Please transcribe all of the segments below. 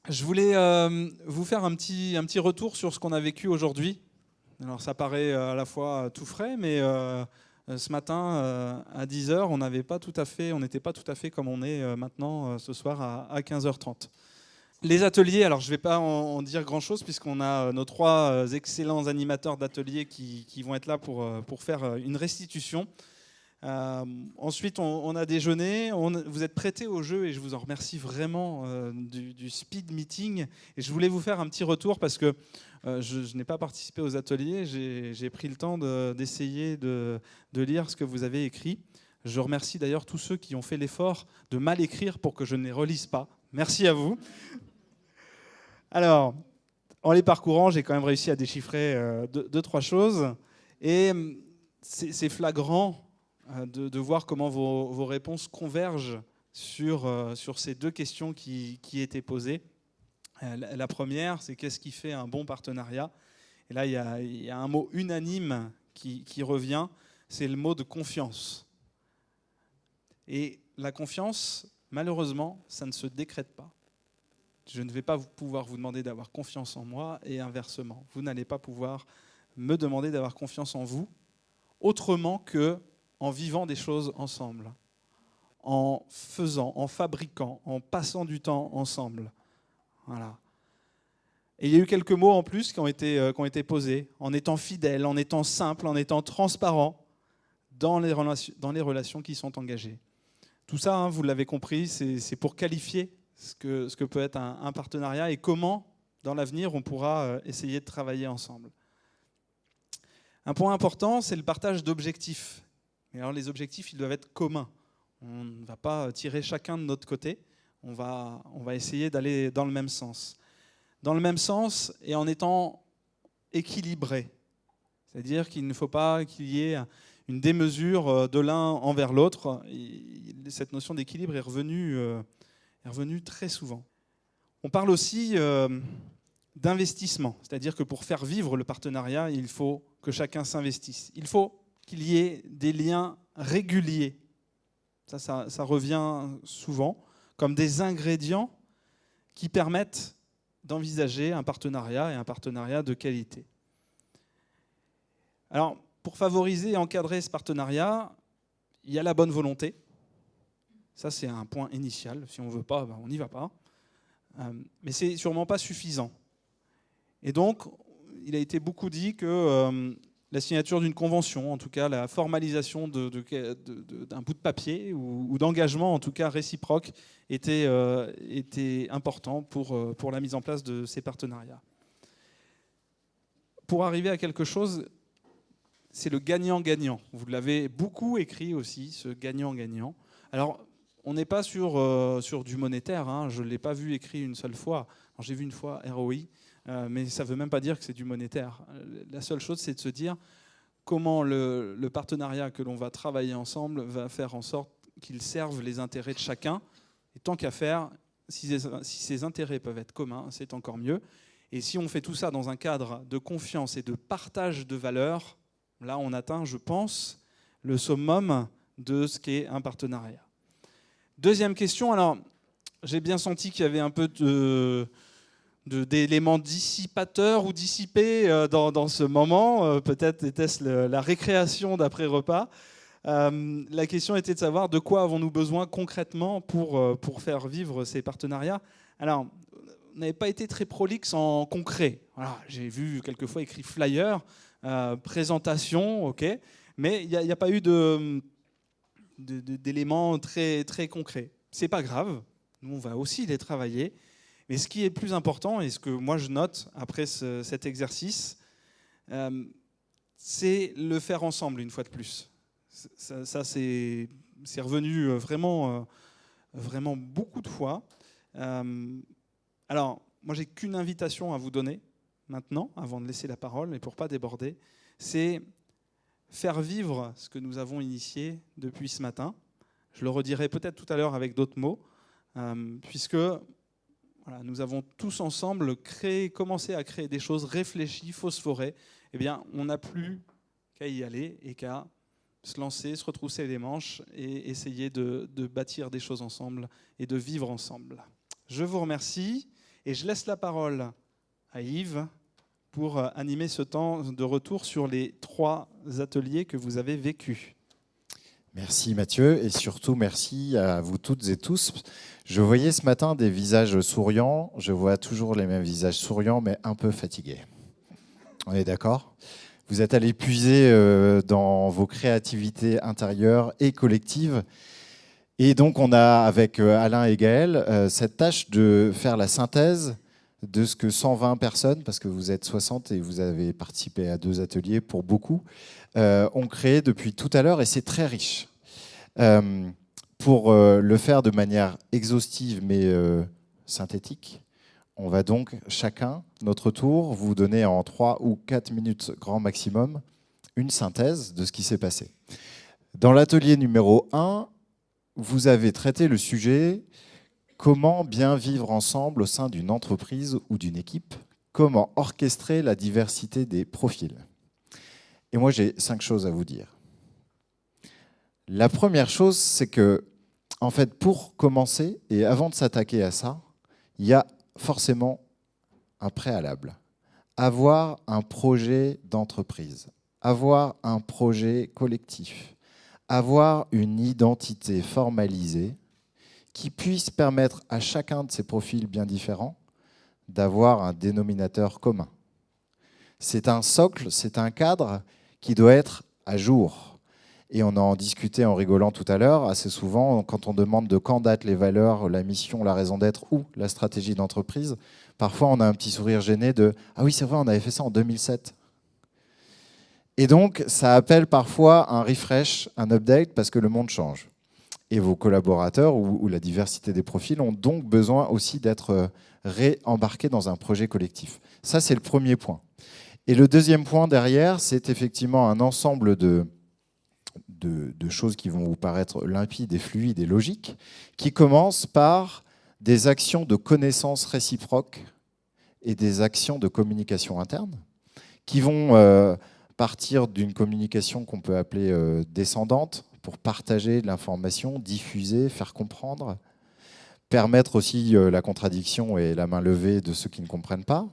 Je voulais vous faire un petit retour sur ce qu'on a vécu aujourd'hui. Alors ça paraît à la fois tout frais, mais ce matin à 10 heures, on n'était pas tout à fait comme on est maintenant ce soir à 15h30. Les ateliers, alors je ne vais pas en dire grand-chose puisqu'on a nos trois excellents animateurs d'ateliers qui vont être là pour faire une restitution. Ensuite, on a déjeuné, vous êtes prêtés au jeu et je vous en remercie vraiment du speed meeting. Et je voulais vous faire un petit retour parce que je n'ai pas participé aux ateliers, j'ai pris le temps d'essayer de lire ce que vous avez écrit. Je remercie d'ailleurs tous ceux qui ont fait l'effort de mal écrire pour que je ne les relise pas. Merci à vous. Alors, en les parcourant, j'ai quand même réussi à déchiffrer deux, trois choses. Et c'est flagrant de voir comment vos réponses convergent sur ces deux questions qui étaient posées. La première, c'est qu'est-ce qui fait un bon partenariat? Et là, il y a un mot unanime qui revient, c'est le mot de confiance. Et la confiance, malheureusement, ça ne se décrète pas. Je ne vais pas pouvoir vous demander d'avoir confiance en moi et inversement. Vous n'allez pas pouvoir me demander d'avoir confiance en vous autrement que en vivant des choses ensemble, en faisant, en fabriquant, en passant du temps ensemble. Voilà. Et il y a eu quelques mots en plus qui ont été posés, en étant fidèle, en étant simple, en étant transparent dans les relations qui sont engagées. Tout ça, vous l'avez compris, c'est pour qualifier ce que peut être un partenariat et comment, dans l'avenir, on pourra essayer de travailler ensemble. Un point important, c'est le partage d'objectifs. Et alors les objectifs, ils doivent être communs. On ne va pas tirer chacun de notre côté, on va essayer d'aller dans le même sens. Dans le même sens et en étant équilibré. C'est-à-dire qu'il ne faut pas qu'il y ait une démesure de l'un envers l'autre. Cette notion d'équilibre est revenue très souvent. On parle aussi d'investissement, c'est-à-dire que pour faire vivre le partenariat, il faut que chacun s'investisse. Il faut qu'il y ait des liens réguliers. Ça revient souvent comme des ingrédients qui permettent d'envisager un partenariat et un partenariat de qualité. Alors, pour favoriser et encadrer ce partenariat, il y a la bonne volonté. Ça, c'est un point initial. Si on ne veut pas, on n'y va pas. Mais ce n'est sûrement pas suffisant. Et donc, il a été beaucoup dit que la signature d'une convention, en tout cas la formalisation d'un bout de papier ou d'engagement, en tout cas réciproque, était important pour la mise en place de ces partenariats. Pour arriver à quelque chose, c'est le gagnant-gagnant. Vous l'avez beaucoup écrit aussi, ce gagnant-gagnant. Alors, on n'est pas sur du monétaire, hein. Je ne l'ai pas vu écrit une seule fois. J'ai vu une fois ROI, mais ça ne veut même pas dire que c'est du monétaire. La seule chose, c'est de se dire comment le partenariat que l'on va travailler ensemble va faire en sorte qu'il serve les intérêts de chacun. Et tant qu'à faire, si ces intérêts peuvent être communs, c'est encore mieux. Et si on fait tout ça dans un cadre de confiance et de partage de valeurs, là, on atteint, je pense, le summum de ce qu'est un partenariat. Deuxième question, alors j'ai bien senti qu'il y avait un peu d'éléments dissipateurs ou dissipés dans ce moment. Peut-être était-ce la récréation d'après-repas. La question était de savoir de quoi avons-nous besoin concrètement pour faire vivre ces partenariats. Alors, on n'avait pas été très prolixe en concret. Voilà, j'ai vu quelquefois écrit flyer, présentation, ok, mais il n'y a pas eu d'éléments très, très concrets. C'est pas grave, nous on va aussi les travailler. Mais ce qui est plus important, et ce que moi je note après cet exercice, c'est le faire ensemble une fois de plus. Ça c'est revenu vraiment beaucoup de fois. Alors, moi j'ai qu'une invitation à vous donner maintenant, avant de laisser la parole, et pour ne pas déborder, c'est faire vivre ce que nous avons initié depuis ce matin. Je le redirai peut-être tout à l'heure avec d'autres mots, puisque voilà, nous avons tous ensemble commencé à créer des choses réfléchies, phosphorées. Eh bien, on n'a plus qu'à y aller et qu'à se lancer, se retrousser les manches et essayer de bâtir des choses ensemble et de vivre ensemble. Je vous remercie. Et je laisse la parole à Yves pour animer ce temps de retour sur les 3 ateliers que vous avez vécus. Merci Mathieu, et surtout merci à vous toutes et tous. Je voyais ce matin des visages souriants, je vois toujours les mêmes visages souriants, mais un peu fatigués. On est d'accord ? Vous êtes allés puiser dans vos créativités intérieures et collectives. Et donc on a, avec Alain et Gaël, cette tâche de faire la synthèse de ce que 120 personnes, parce que vous êtes 60 et vous avez participé à 2 ateliers pour beaucoup, ont créé depuis tout à l'heure, et c'est très riche. Pour le faire de manière exhaustive mais synthétique, on va donc chacun, notre tour, vous donner en 3 ou 4 minutes grand maximum une synthèse de ce qui s'est passé. Dans l'atelier numéro 1, vous avez traité le sujet « Comment bien vivre ensemble au sein d'une entreprise ou d'une équipe ? Comment orchestrer la diversité des profils ?» Et moi, j'ai 5 choses à vous dire. La première chose, c'est que, en fait, pour commencer, et avant de s'attaquer à ça, il y a forcément un préalable. Avoir un projet d'entreprise, avoir un projet collectif, avoir une identité formalisée qui puisse permettre à chacun de ces profils bien différents d'avoir un dénominateur commun. C'est un socle, c'est un cadre qui doit être à jour. Et on en discutait en rigolant tout à l'heure, assez souvent, quand on demande de quand datent les valeurs, la mission, la raison d'être ou la stratégie d'entreprise, parfois on a un petit sourire gêné de « Ah oui, c'est vrai, on avait fait ça en 2007 ». Et donc, ça appelle parfois un refresh, un update, parce que le monde change. Et vos collaborateurs ou la diversité des profils ont donc besoin aussi d'être réembarqués dans un projet collectif. Ça, c'est le premier point. Et le deuxième point derrière, c'est effectivement un ensemble de choses qui vont vous paraître limpides et fluides et logiques, qui commencent par des actions de connaissance réciproque et des actions de communication interne, qui vont partir d'une communication qu'on peut appeler descendante, pour partager de l'information, diffuser, faire comprendre, permettre aussi la contradiction et la main levée de ceux qui ne comprennent pas.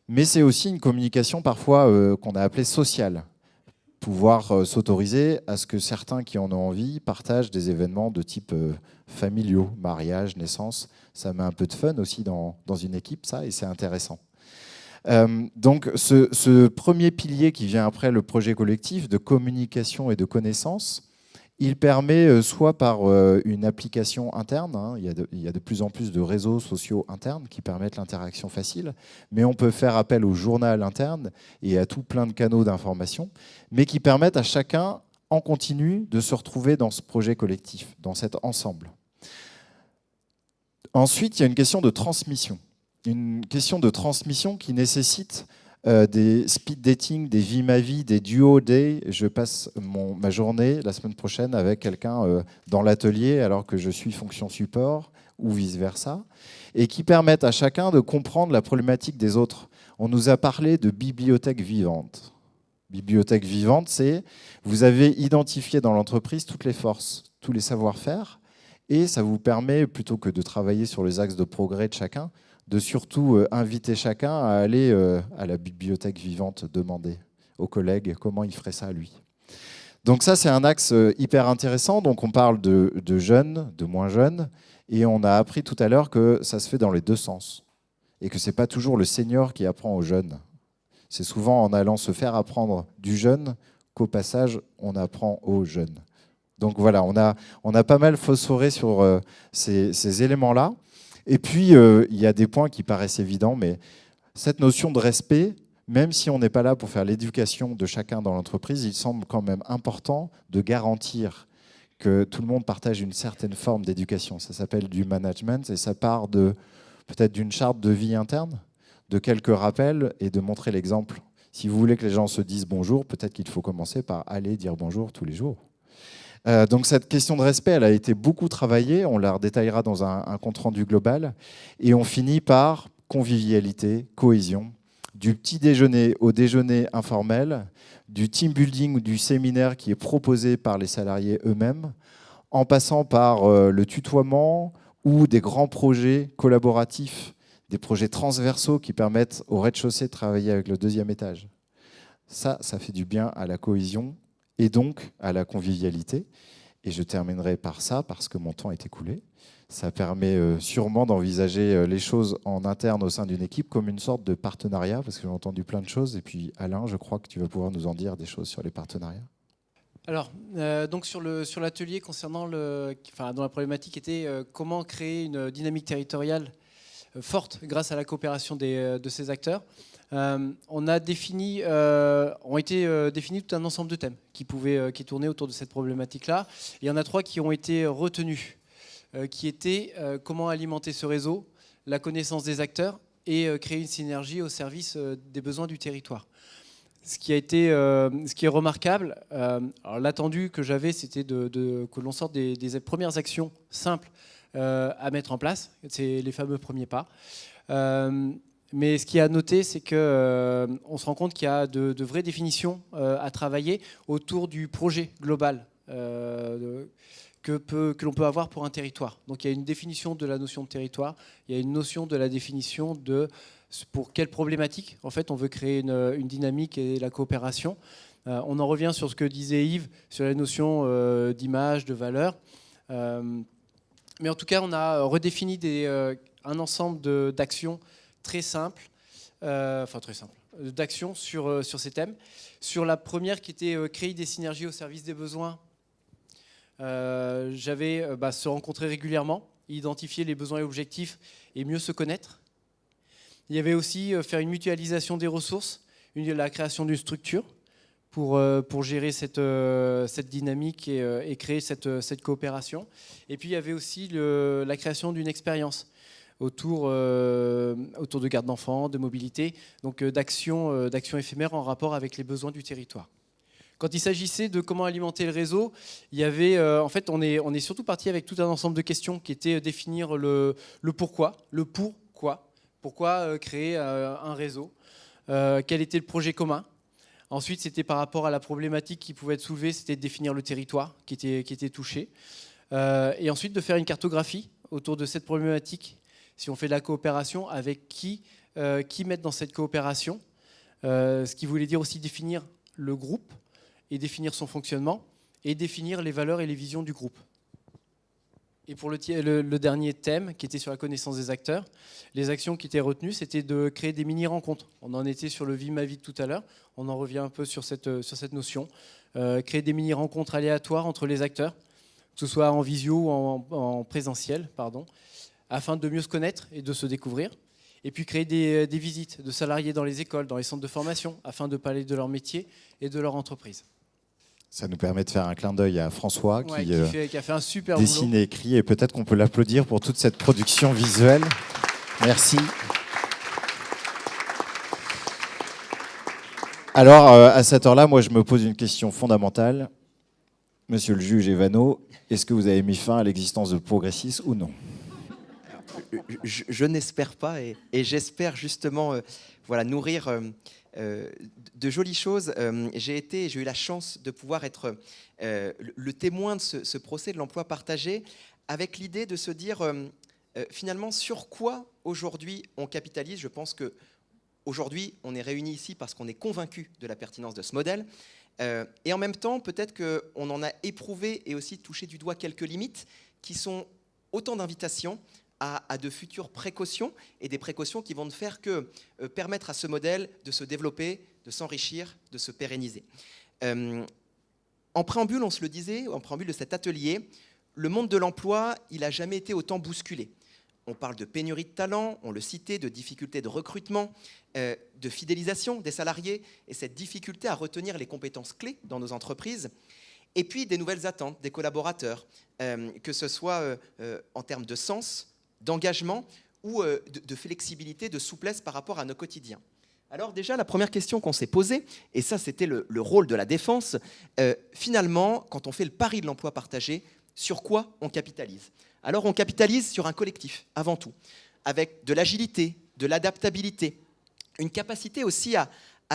Mais c'est aussi une communication parfois qu'on a appelée sociale. Pouvoir s'autoriser à ce que certains qui en ont envie partagent des événements de type familiaux, mariage, naissance. Ça met un peu de fun aussi dans une équipe, ça, et c'est intéressant. Donc ce premier pilier qui vient après le projet collectif de communication et de connaissance, il permet soit par une application interne, hein, il y a de plus en plus de réseaux sociaux internes qui permettent l'interaction facile, mais on peut faire appel au journal interne et à tout plein de canaux d'information, mais qui permettent à chacun, en continu, de se retrouver dans ce projet collectif, dans cet ensemble. Ensuite, il y a une question de transmission. Une question de transmission qui nécessite des speed dating, des vie ma vie, des duo day. Je passe ma journée la semaine prochaine avec quelqu'un dans l'atelier alors que je suis fonction support ou vice-versa, et qui permettent à chacun de comprendre la problématique des autres. On nous a parlé de bibliothèque vivante. Bibliothèque vivante, c'est vous avez identifié dans l'entreprise toutes les forces, tous les savoir-faire, et ça vous permet, plutôt que de travailler sur les axes de progrès de chacun, de surtout inviter chacun à aller à la bibliothèque vivante, demander aux collègues comment il ferait ça lui. Donc ça, c'est un axe hyper intéressant. Donc on parle de jeunes, de moins jeunes, et on a appris tout à l'heure que ça se fait dans les 2 sens, et que ce n'est pas toujours le senior qui apprend aux jeunes. C'est souvent en allant se faire apprendre du jeune qu'au passage, on apprend aux jeunes. Donc voilà, on a pas mal phosphoré sur ces éléments-là. Et puis, il y a des points qui paraissent évidents, mais cette notion de respect, même si on n'est pas là pour faire l'éducation de chacun dans l'entreprise, il semble quand même important de garantir que tout le monde partage une certaine forme d'éducation. Ça s'appelle du management et ça part peut-être d'une charte de vie interne, de quelques rappels et de montrer l'exemple. Si vous voulez que les gens se disent bonjour, peut-être qu'il faut commencer par aller dire bonjour tous les jours. Donc cette question de respect, elle a été beaucoup travaillée, on la redétaillera dans un compte-rendu global, et on finit par convivialité, cohésion, du petit déjeuner au déjeuner informel, du team building ou du séminaire qui est proposé par les salariés eux-mêmes, en passant par le tutoiement ou des grands projets collaboratifs, des projets transversaux qui permettent au rez-de-chaussée de travailler avec le deuxième étage. Ça fait du bien à la cohésion et donc à la convivialité. Et je terminerai par ça, parce que mon temps est écoulé. Ça permet sûrement d'envisager les choses en interne au sein d'une équipe comme une sorte de partenariat, parce que j'ai entendu plein de choses. Et puis Alain, je crois que tu vas pouvoir nous en dire des choses sur les partenariats. Alors, donc sur l'atelier concernant dont la problématique était comment créer une dynamique territoriale forte grâce à la coopération de ces acteurs. Ont été définis tout un ensemble de thèmes qui tournaient autour de cette problématique-là. Il y en a 3 qui ont été retenus, qui étaient comment alimenter ce réseau, la connaissance des acteurs et créer une synergie au service des besoins du territoire. Ce qui est remarquable, alors l'attendu que j'avais, c'était que l'on sorte des premières actions simples à mettre en place, c'est les fameux premiers pas. Mais ce qui est à noter, c'est qu'on se rend compte qu'il y a de vraies définitions à travailler autour du projet global que l'on peut avoir pour un territoire. Donc il y a une définition de la notion de territoire, il y a une notion de la définition de pour quelle problématique en fait on veut créer une dynamique et la coopération. On en revient sur ce que disait Yves sur la notion d'image, de valeur. Mais en tout cas, on a redéfini un ensemble d'actions très simples, d'actions sur ces thèmes. Sur la première qui était créer des synergies au service des besoins, j'avais se rencontrer régulièrement, identifier les besoins et objectifs et mieux se connaître. Il y avait aussi faire une mutualisation des ressources, la création d'une structure pour gérer cette dynamique et créer cette coopération. Et puis il y avait aussi la création d'une expérience autour de garde d'enfants, de mobilité, donc d'actions éphémères en rapport avec les besoins du territoire. Quand il s'agissait de comment alimenter le réseau, il y avait, en fait, on est surtout parti avec tout un ensemble de questions qui étaient définir le pourquoi, le pourquoi. Pourquoi créer un réseau, quel était le projet commun. Ensuite, c'était par rapport à la problématique qui pouvait être soulevée, c'était de définir le territoire qui était touché. Et ensuite, de faire une cartographie autour de cette problématique. Si on fait de la coopération, avec qui mettre dans cette coopération. Ce qui voulait dire aussi définir le groupe et définir son fonctionnement et définir les valeurs et les visions du groupe. Et pour le dernier thème, qui était sur la connaissance des acteurs, les actions qui étaient retenues, c'était de créer des mini-rencontres. On en était sur le Vie ma vie tout à l'heure, on en revient un peu sur cette notion. Créer des mini-rencontres aléatoires entre les acteurs, que ce soit en visio ou en présentiel, afin de mieux se connaître et de se découvrir. Et puis créer des visites de salariés dans les écoles, dans les centres de formation, afin de parler de leur métier et de leur entreprise. Ça nous permet de faire un clin d'œil à François qui a fait un super dessine boulot. et écrit, et peut-être qu'on peut l'applaudir pour toute cette production visuelle. Merci. Alors, à cette heure-là, moi, je me pose une question fondamentale. Monsieur le juge Evano, est-ce que vous avez mis fin à l'existence de Progressistes ou non ? Je n'espère pas, et j'espère justement nourrir de jolies choses. J'ai eu la chance de pouvoir être le témoin de ce procès de l'emploi partagé, avec l'idée de se dire finalement sur quoi aujourd'hui on capitalise. Je pense qu'aujourd'hui on est réunis ici parce qu'on est convaincus de la pertinence de ce modèle. Et en même temps, peut-être qu'on en a éprouvé et aussi touché du doigt quelques limites qui sont autant d'invitations à de futures précautions, et des précautions qui vont ne faire que permettre à ce modèle de se développer, de s'enrichir, de se pérenniser. En préambule, on se le disait, en préambule de cet atelier, le monde de l'emploi, il n'a jamais été autant bousculé. On parle de pénurie de talents, on le citait, de difficultés de recrutement, de fidélisation des salariés, et cette difficulté à retenir les compétences clés dans nos entreprises. Et puis des nouvelles attentes des collaborateurs, que ce soit en termes de sens, d'engagement ou de flexibilité, de souplesse par rapport à nos quotidiens. Alors déjà, la première question qu'on s'est posée, et ça c'était le rôle de la défense, finalement, quand on fait le pari de l'emploi partagé, sur quoi on capitalise ? Alors on capitalise sur un collectif, avant tout, avec de l'agilité, de l'adaptabilité, une capacité aussi à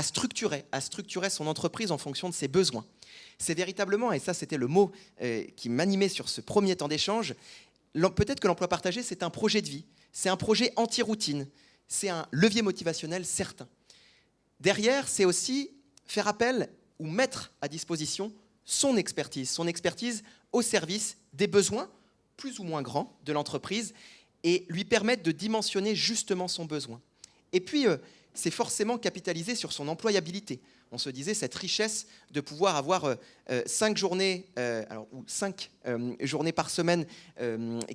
structurer son entreprise en fonction de ses besoins. C'est véritablement, et ça c'était le mot qui m'animait sur ce premier temps d'échange, peut-être que l'emploi partagé, c'est un projet de vie, c'est un projet anti-routine, c'est un levier motivationnel certain. Derrière, c'est aussi faire appel ou mettre à disposition son expertise au service des besoins plus ou moins grands de l'entreprise et lui permettre de dimensionner justement son besoin. Et puis, c'est forcément capitaliser sur son employabilité. On se disait cette richesse de pouvoir avoir 5 journées, ou 5 journées par semaine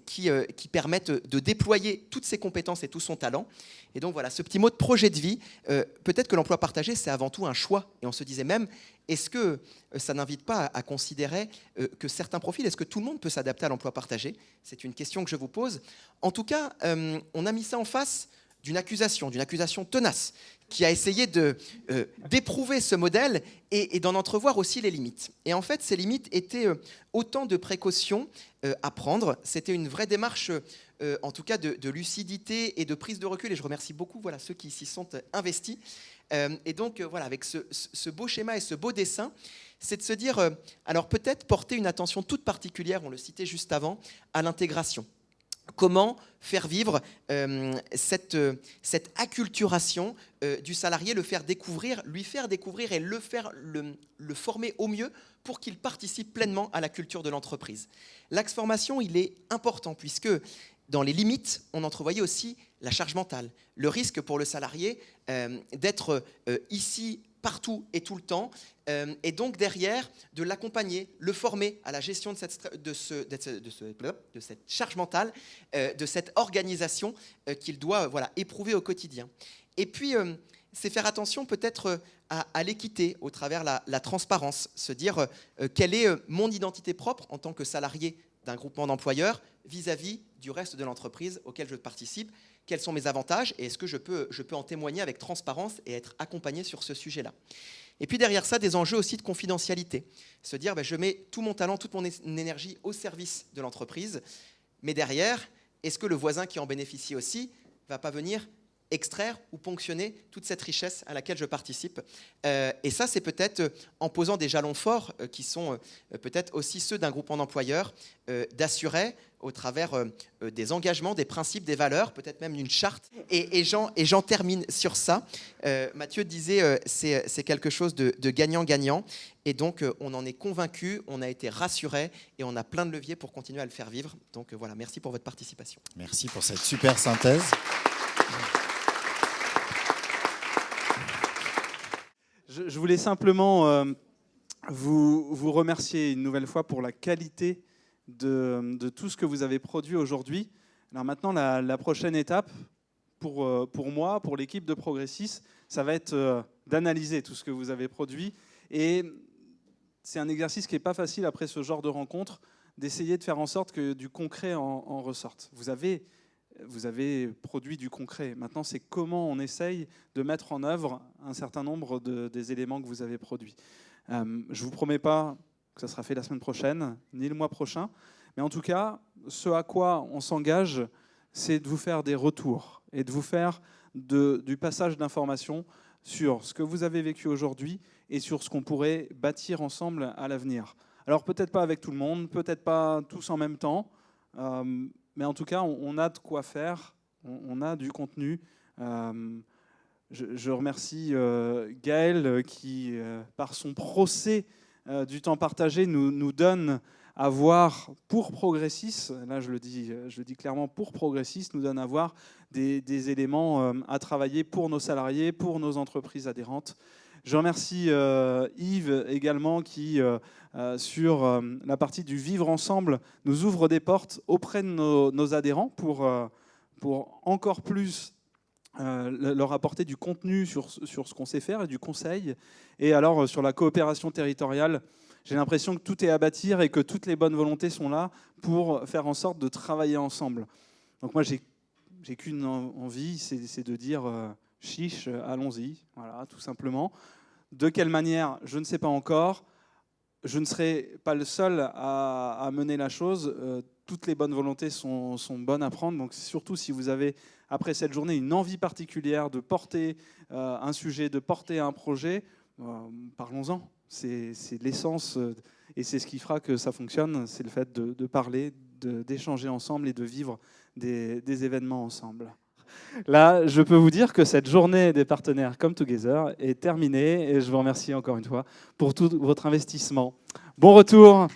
qui permettent de déployer toutes ses compétences et tout son talent. Et donc voilà, ce petit mot de projet de vie, peut-être que l'emploi partagé, c'est avant tout un choix. Et on se disait même, est-ce que ça n'invite pas à considérer que certains profils, est-ce que tout le monde peut s'adapter à l'emploi partagé? C'est une question que je vous pose. En tout cas, on a mis ça en face d'une accusation tenace, qui a essayé d'éprouver ce modèle et d'en entrevoir aussi les limites. Et en fait, ces limites étaient autant de précautions à prendre. C'était une vraie démarche, en tout cas, de lucidité et de prise de recul. Et je remercie beaucoup ceux qui s'y sont investis. Et donc, avec ce beau schéma et ce beau dessin, c'est de se dire, alors peut-être porter une attention toute particulière, on le citait juste avant, à l'intégration. Comment faire vivre cette acculturation du salarié, lui faire découvrir et le former au mieux pour qu'il participe pleinement à la culture de l'entreprise. L'axe formation, il est important puisque dans les limites, on entrevoyait aussi la charge mentale, le risque pour le salarié d'être ici, partout et tout le temps, et donc derrière, de l'accompagner, le former à la gestion de cette charge mentale, de cette organisation qu'il doit éprouver au quotidien. Et puis, c'est faire attention peut-être à l'équité au travers la transparence, se dire quelle est mon identité propre en tant que salarié d'un groupement d'employeurs vis-à-vis du reste de l'entreprise auquel je participe, quels sont mes avantages et est-ce que je peux en témoigner avec transparence et être accompagné sur ce sujet-là. Et puis derrière ça, des enjeux aussi de confidentialité. Se dire, je mets tout mon talent, toute mon énergie au service de l'entreprise, mais derrière, est-ce que le voisin qui en bénéficie aussi ne va pas venir extraire ou ponctionner toute cette richesse à laquelle je participe. Et ça, c'est peut-être en posant des jalons forts qui sont peut-être aussi ceux d'un groupement d'employeurs, d'assurer au travers des engagements, des principes, des valeurs, peut-être même d'une charte. Et j'en termine sur ça. Mathieu disait c'est quelque chose de gagnant-gagnant. Et donc, on en est convaincu, on a été rassuré et on a plein de leviers pour continuer à le faire vivre. Donc voilà, merci pour votre participation. Merci pour cette super synthèse. Je voulais simplement vous remercier une nouvelle fois pour la qualité de tout ce que vous avez produit aujourd'hui. Alors maintenant, la prochaine étape, pour moi, pour l'équipe de Progressis, ça va être d'analyser tout ce que vous avez produit. Et c'est un exercice qui n'est pas facile après ce genre de rencontre, d'essayer de faire en sorte que du concret en ressorte. Vous avez produit du concret. Maintenant, c'est comment on essaye de mettre en œuvre un certain nombre des éléments que vous avez produits. Je ne vous promets pas que ça sera fait la semaine prochaine, ni le mois prochain, mais en tout cas, ce à quoi on s'engage, c'est de vous faire des retours et de vous faire du passage d'informations sur ce que vous avez vécu aujourd'hui et sur ce qu'on pourrait bâtir ensemble à l'avenir. Alors peut-être pas avec tout le monde, peut-être pas tous en même temps, mais en tout cas, on a de quoi faire, on a du contenu. Je remercie Gaël qui, par son procès du temps partagé, nous donne à voir pour Progressis, là je le dis clairement, pour Progressis, nous donne à voir des éléments à travailler pour nos salariés, pour nos entreprises adhérentes. Je remercie Yves également qui, sur la partie du vivre ensemble, nous ouvre des portes auprès de nos adhérents pour encore plus leur apporter du contenu sur ce qu'on sait faire et du conseil. Et alors, sur la coopération territoriale, j'ai l'impression que tout est à bâtir et que toutes les bonnes volontés sont là pour faire en sorte de travailler ensemble. Donc moi, j'ai qu'une envie, c'est de dire chiche, allons-y, voilà, tout simplement. De quelle manière, je ne sais pas encore. Je ne serai pas le seul à mener la chose. Toutes les bonnes volontés sont bonnes à prendre. Donc surtout si vous avez, après cette journée, une envie particulière de porter un sujet, de porter un projet, parlons-en. C'est l'essence et c'est ce qui fera que ça fonctionne, c'est le fait de parler, d'échanger ensemble et de vivre des événements ensemble. Là, je peux vous dire que cette journée des partenaires Come Together est terminée et je vous remercie encore une fois pour tout votre investissement. Bon retour.